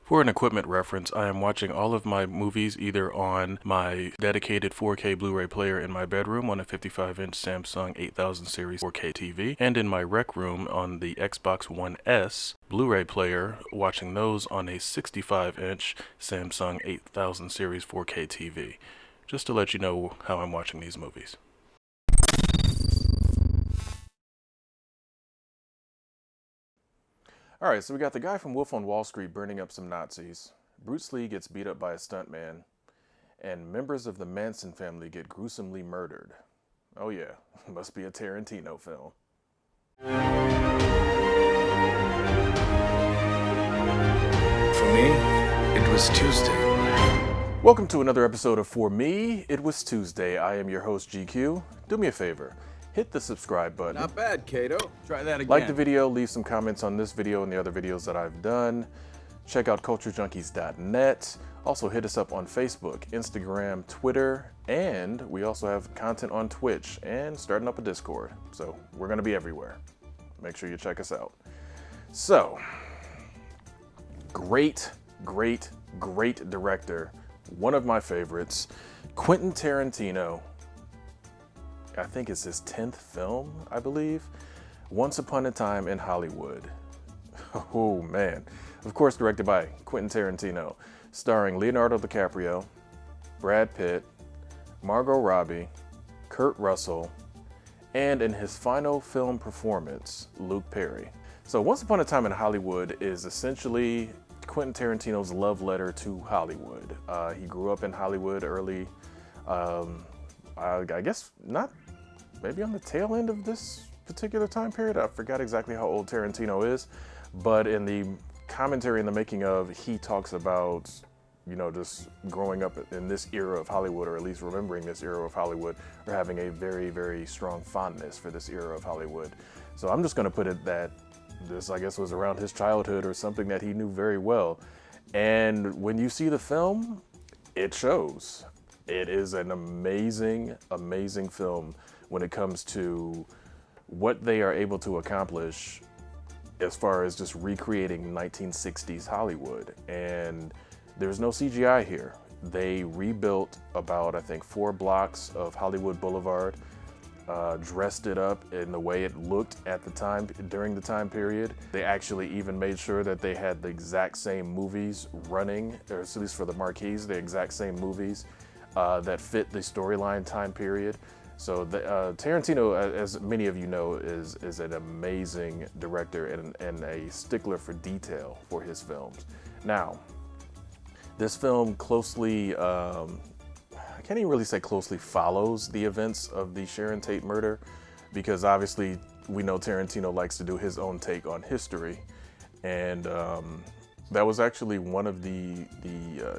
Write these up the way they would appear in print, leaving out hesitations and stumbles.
For an equipment reference, I am watching all of my movies either on my dedicated 4K Blu-ray player in my bedroom on a 55-inch Samsung 8000 series 4K TV, and in my rec room on the Xbox One S Blu-ray player, watching those on a 65-inch Samsung 8000 series 4K TV. Just to let you know how I'm watching these movies. Alright, so we got the guy from Wolf on Wall Street burning up some Nazis, Bruce Lee gets beat up by a stuntman, and members of the Manson family get gruesomely murdered. Oh yeah, must be a Tarantino film. For me, it was Tuesday. Welcome to another episode of For Me, It Was Tuesday. I am your host, GQ. Do me a favor. Hit the subscribe button. Not bad, Kato. Try that again. Like the video, leave some comments on this video and the other videos that I've done. Check out culturejunkies.net. Also hit us up on Facebook, Instagram, Twitter, and we also have content on Twitch and starting up a Discord. So we're going to be everywhere. Make sure you check us out. So, great director. One of my favorites, Quentin Tarantino. I think it's his 10th film, I believe. Once Upon a Time in Hollywood. Oh man. Of course directed by Quentin Tarantino, starring Leonardo DiCaprio, Brad Pitt, Margot Robbie, Kurt Russell, and in his final film performance, Luke Perry. So Once Upon a Time in Hollywood is essentially Quentin Tarantino's love letter to Hollywood. He grew up in Hollywood early, I guess not, maybe on the tail end of this particular time period. I forgot exactly how old Tarantino is, but in the commentary in the making of, he talks about, you know, just growing up in this era of Hollywood, or at least remembering this era of Hollywood, or having a very strong fondness for this era of Hollywood. So I'm just going to put it that this, I guess, was around his childhood or something that he knew very well. And when you see the film, it shows. It is an amazing film when it comes to what they are able to accomplish as far as just recreating 1960s Hollywood. And there's no CGI here. They rebuilt about, I think, 4 blocks of Hollywood Boulevard, dressed it up in the way it looked at the time, during the time period. They actually even made sure that they had the exact same movies running, or at least for the marquees, the exact same movies that fit the storyline time period. So Tarantino, as many of you know, is an amazing director and a stickler for detail for his films. Now, this film closely, I can't even really say closely follows the events of the Sharon Tate murder, because obviously we know Tarantino likes to do his own take on history. And that was actually one of the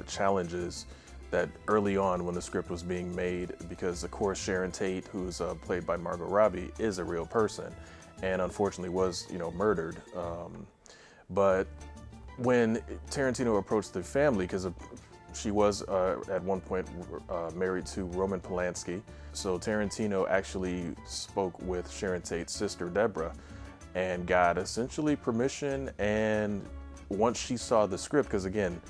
challenges that early on when the script was being made, because of course Sharon Tate, who's played by Margot Robbie, is a real person and unfortunately was, you know, murdered. But when Tarantino approached the family, because she was at one point married to Roman Polanski, so Tarantino actually spoke with Sharon Tate's sister Deborah and got essentially permission. And once she saw the script, because again,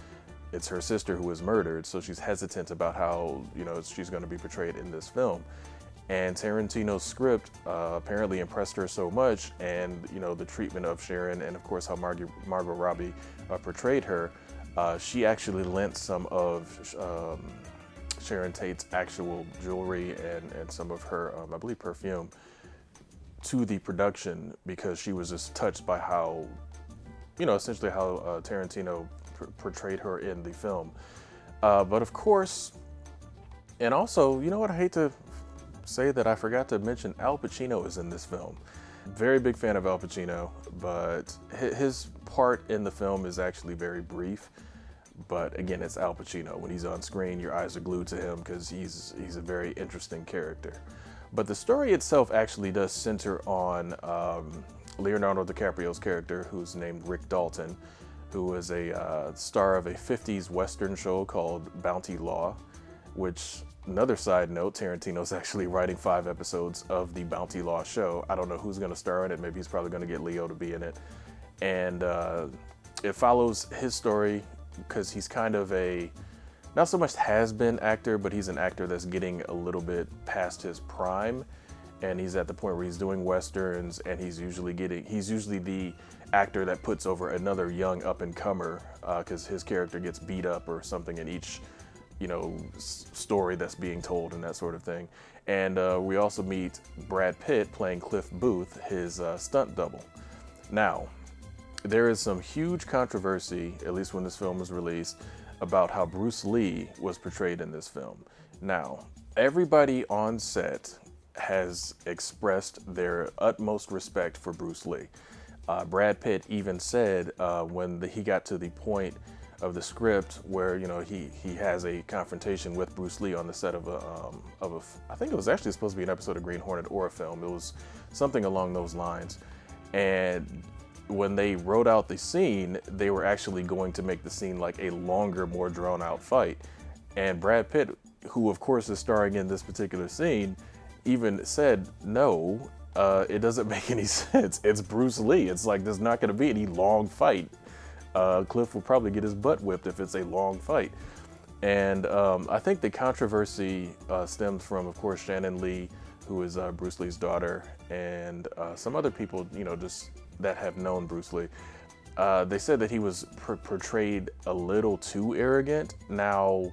it's her sister who was murdered, so she's hesitant about how, you know, she's going to be portrayed in this film. And Tarantino's script apparently impressed her so much, and, you know, the treatment of Sharon and of course how Margot Robbie portrayed her, she actually lent some of Sharon Tate's actual jewelry and some of her, I believe, perfume to the production, because she was just touched by how, you know, essentially how Tarantino portrayed her in the film. But of course, and also, you know what, I hate to say that I forgot to mention, Al Pacino is in this film. Very big fan of Al Pacino, but his part in the film is actually very brief. But again, it's Al Pacino. When he's on screen, your eyes are glued to him because he's a very interesting character. But the story itself actually does center on Leonardo DiCaprio's character, who's named Rick Dalton, who is a star of a 50s Western show called Bounty Law, which, another side note, Tarantino's actually writing 5 episodes of the Bounty Law show. I don't know who's going to star in it. Maybe he's probably going to get Leo to be in it. And it follows his story because he's kind of a, not so much has-been actor, but he's an actor that's getting a little bit past his prime, and he's at the point where he's doing westerns, and he's usually the actor that puts over another young up-and-comer, because his character gets beat up or something in each, story that's being told and that sort of thing. And we also meet Brad Pitt playing Cliff Booth, his stunt double. Now, there is some huge controversy, at least when this film was released, about how Bruce Lee was portrayed in this film. Now, everybody on set has expressed their utmost respect for Bruce Lee. Brad Pitt even said when he got to the point of the script where he has a confrontation with Bruce Lee on the set of I think it was actually supposed to be an episode of Green Hornet or a film. It was something along those lines. And when they wrote out the scene, they were actually going to make the scene like a longer, more drawn out fight. And Brad Pitt, who of course is starring in this particular scene, even said, no, it doesn't make any sense. It's Bruce Lee. It's like, there's not going to be any long fight. Cliff will probably get his butt whipped if it's a long fight. And I think the controversy stems from, of course, Shannon Lee, who is Bruce Lee's daughter, and some other people, just that have known Bruce Lee. They said that he was portrayed a little too arrogant. Now,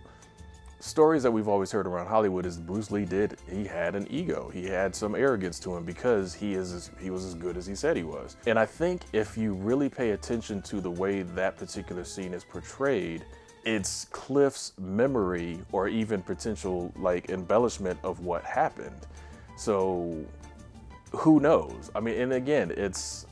stories that we've always heard around Hollywood is Bruce Lee he had an ego. He had some arrogance to him because he was as good as he said he was. And I think if you really pay attention to the way that particular scene is portrayed, it's Cliff's memory or even potential embellishment of what happened. So who knows? I mean, and again, it's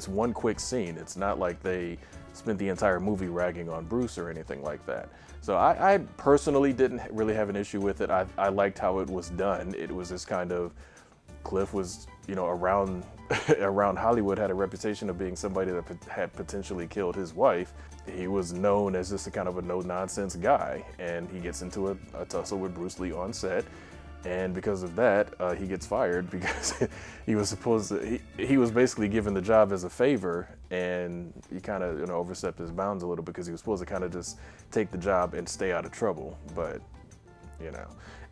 one quick scene. It's not like they spent the entire movie ragging on Bruce or anything like that. So I personally didn't really have an issue with it. I liked how it was done. It was this kind of, Cliff was, around Hollywood, had a reputation of being somebody that had potentially killed his wife. He was known as just a kind of a no-nonsense guy, and he gets into a tussle with Bruce Lee on set. And because of that, he gets fired because he was basically given the job as a favor, and he kind of overstepped his bounds a little because he was supposed to kind of just take the job and stay out of trouble. But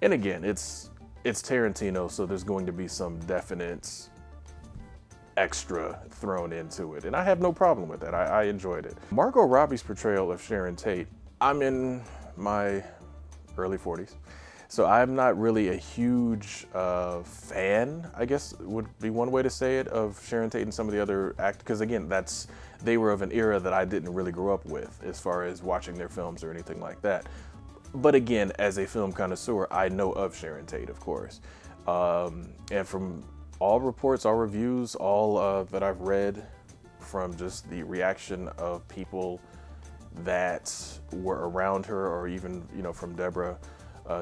and again, it's Tarantino, so there's going to be some definite extra thrown into it, and I have no problem with that. I enjoyed it. Margot Robbie's portrayal of Sharon Tate. I'm in my early 40s. So I'm not really a huge fan, I guess would be one way to say it, of Sharon Tate and some of the other actors, because again, they were of an era that I didn't really grow up with as far as watching their films or anything like that. But again, as a film connoisseur, I know of Sharon Tate, of course. And from all reports, all reviews, all that I've read, from just the reaction of people that were around her, or even, from Deborah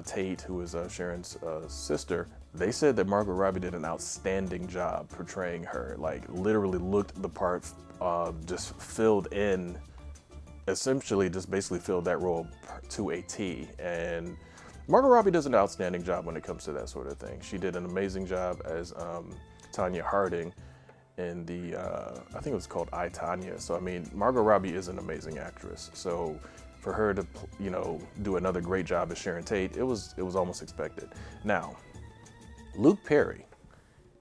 Tate, who is Sharon's sister, they said that Margot Robbie did an outstanding job portraying her. Like, literally looked the part, just filled in, essentially just basically filled that role to a T. And Margot Robbie does an outstanding job when it comes to that sort of thing. She did an amazing job as Tanya Harding in the, I think it was called I, Tanya. So, I mean, Margot Robbie is an amazing actress. So for her to, do another great job as Sharon Tate, it was almost expected. Now, Luke Perry,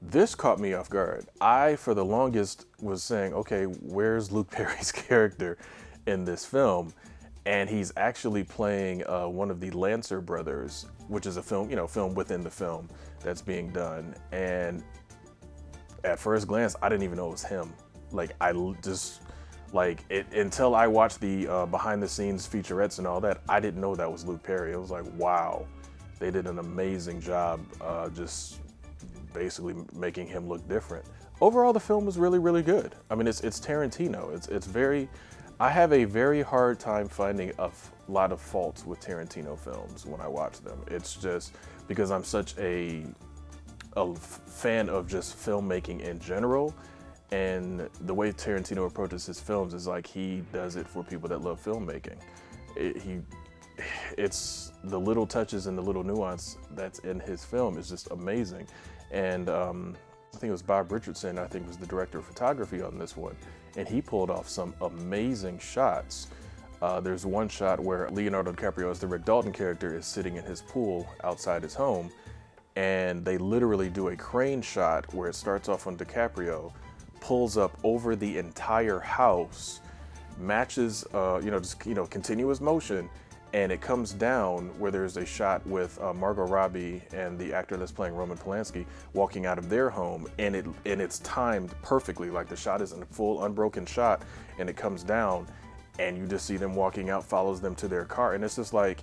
this caught me off guard. I, for the longest, was saying, okay, where's Luke Perry's character in this film? And he's actually playing one of the Lancer brothers, which is a film, film within the film that's being done. And at first glance, I didn't even know it was him. Until I watched the behind the scenes featurettes and all that, I didn't know that was Luke Perry. It was like, wow, they did an amazing job just basically making him look different. Overall, the film was really, really good. I mean, it's Tarantino. It's very, I have a very hard time finding a lot of faults with Tarantino films when I watch them. It's just because I'm such a fan of just filmmaking in general. And the way Tarantino approaches his films is like he does it for people that love filmmaking. It's the little touches and the little nuance that's in his film is just amazing. And I think it was Bob Richardson, I think was the director of photography on this one. And he pulled off some amazing shots There's one shot where Leonardo DiCaprio, as the Rick Dalton character, is sitting in his pool outside his home, and they literally do a crane shot where it starts off on DiCaprio, pulls up over the entire house, matches, continuous motion, and it comes down where there's a shot with Margot Robbie and the actor that's playing Roman Polanski walking out of their home, and it's timed perfectly. Like the shot is a full unbroken shot, and it comes down, and you just see them walking out, follows them to their car, and it's like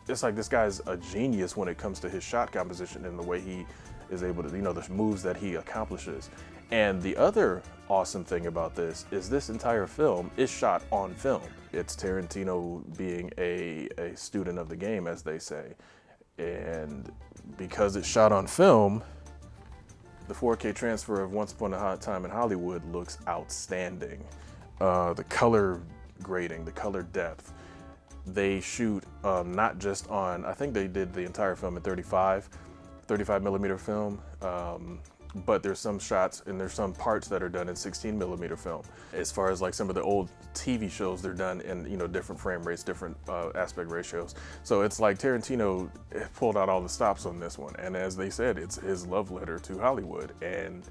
this guy's a genius when it comes to his shot composition and the way he is able to, the moves that he accomplishes. And the other awesome thing about this is this entire film is shot on film. It's Tarantino being a student of the game, as they say. And because it's shot on film, the 4K transfer of Once Upon a Time in Hollywood looks outstanding. The color grading, the color depth. They shoot not just on, I think they did the entire film in 35 millimeter film, but there's some shots and there's some parts that are done in 16 millimeter film. As far as like some of the old TV shows, they're done in different frame rates, different aspect ratios. So it's like Tarantino pulled out all the stops on this one, and as they said, it's his love letter to Hollywood, and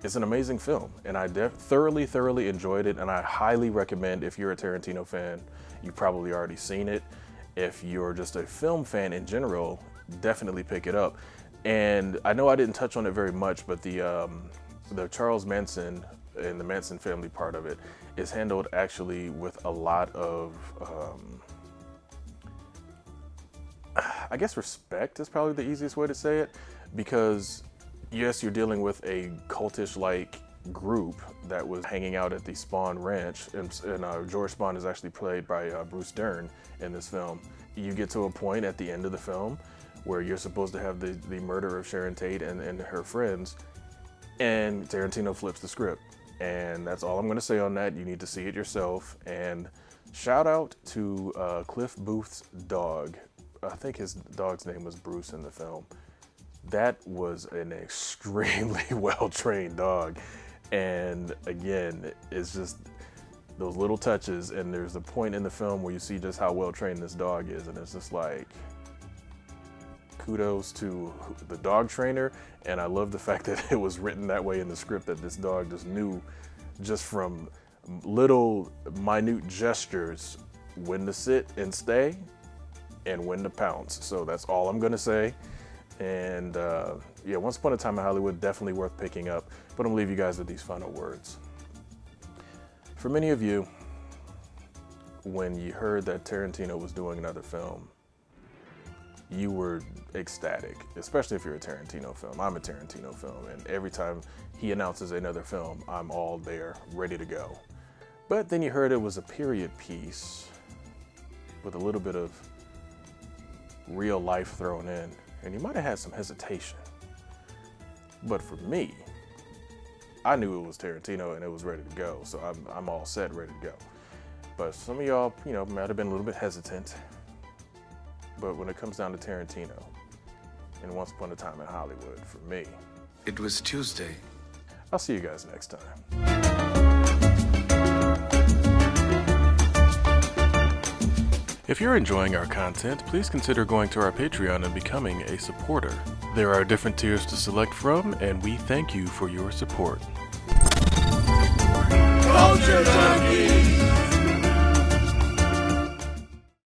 it's an amazing film, and I thoroughly enjoyed it, and I highly recommend, if you're a Tarantino fan, you've probably already seen it. If you're just a film fan in general, definitely pick it up. And I know I didn't touch on it very much, but the Charles Manson and the Manson family part of it is handled actually with a lot of, I guess respect is probably the easiest way to say it, because yes, you're dealing with a cultish-like group that was hanging out at the Spahn Ranch, and George Spahn is actually played by Bruce Dern in this film. You get to a point at the end of the film where you're supposed to have the murder of Sharon Tate and her friends, and Tarantino flips the script. And that's all I'm gonna say on that. You need to see it yourself. And shout out to Cliff Booth's dog. I think his dog's name was Bruce in the film. That was an extremely well-trained dog. And again, it's just those little touches, and there's a point in the film where you see just how well-trained this dog is, and it's just like, kudos to the dog trainer. And I love the fact that it was written that way in the script, that this dog just knew, just from little minute gestures, when to sit and stay and when to pounce. So that's all I'm gonna say. And yeah, Once Upon a Time in Hollywood, definitely worth picking up. But I'm gonna leave you guys with these final words. For many of you, when you heard that Tarantino was doing another film, you were ecstatic, especially if you're a Tarantino film. I'm a Tarantino film, and every time he announces another film, I'm all there, ready to go. But then you heard it was a period piece with a little bit of real life thrown in, and you might have had some hesitation. But for me, I knew it was Tarantino and it was ready to go, so I'm all set, ready to go. But some of y'all, might have been a little bit hesitant. But when it comes down to Tarantino and Once Upon a Time in Hollywood, for me, It was Tuesday. I'll see you guys next time. If you're enjoying our content, please consider going to our Patreon and becoming a supporter. There are different tiers to select from, and we thank you for your support. Culture Junkies!